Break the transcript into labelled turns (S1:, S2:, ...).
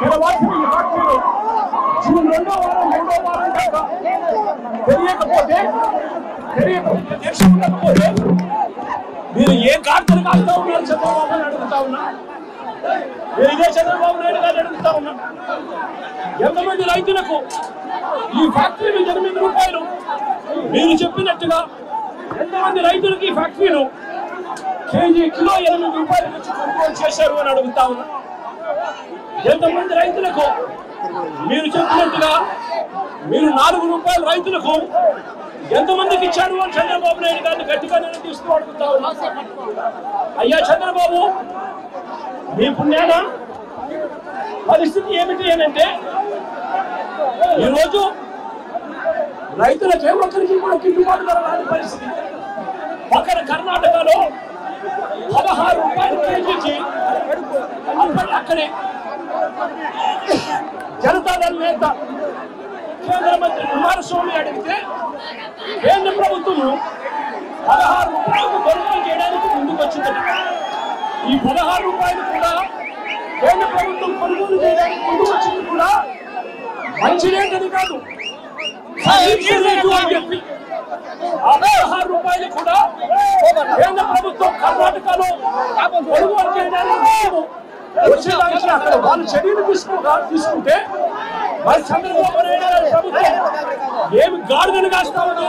S1: తెరవాల్సిన ఈ ఫ్యాక్టరీలో జూన్ 2వ వారం 3వ వారం దాకా తెలియకపోతే దేశం ఉండకపోతే మీరు ఏ కార్తలు కాస్తా ఉన్నారు చంద్రబాబు అని అడుగుతా ఉన్నా. నేను ఇదే చంద్రబాబు నాయుడు గారిని అడుగుతా ఉన్నా. ఎంతమంది రైతులకు ఈ ఫ్యాక్టరీలు 8 రూపాయలు మీరు చెప్పినట్టుగా ఎంతమంది రైతులకు ఈ ఫ్యాక్టరీలు కిలో 8 రూపాయలు వచ్చి కొనుగోలు చేశారు అని అడుగుతా ఉన్నా. ఎంతమంది రైతులకు మీరు చెప్పినట్టుగా మీరు 4 రూపాయలు రైతులకు ఎంతమందికి ఇచ్చారు అని చంద్రబాబు నాయుడు గారిని గట్టిగా నిలదీస్తూ అడుగుతా ఉన్నా. అయ్యా చంద్రబాబు, మీ పుణ్యాన పరిస్థితి ఏమిటి అని అంటే ఈరోజు రైతులకు ఏ ఒక్కరికి కూడా గిట్టుబాటు ధర రాని పరిస్థితి. పక్కన కర్ణాటకలో 16 రూపాయలు కేజీకి అక్కడే జనతాదళ నేత కేంద్ర మంత్రి కుమారస్వామి అడిగితే కేంద్ర ప్రభుత్వం 16 రూపాయలకు కొనుగోలు చేయడానికి ముందుకు వచ్చింది. ఈ 16 రూపాయలు కూడా కేంద్ర ప్రభుత్వం కొనుగోలు చేయడానికి ముందుకు వచ్చింది కూడా మంచి రేటు కాదు. ఆ 16 రూపాయలు కూడా కేంద్ర ప్రభుత్వం కర్ణాటకలో కొనుగోలు చేయడానికి వచ్చేదానికి అక్కడ వాళ్ళు చర్యలు తీసుకుంటే మరి చంద్రబాబు నాయుడు గారి ప్రభుత్వం ఏమి గాడిదలు కాస్తా ఉందో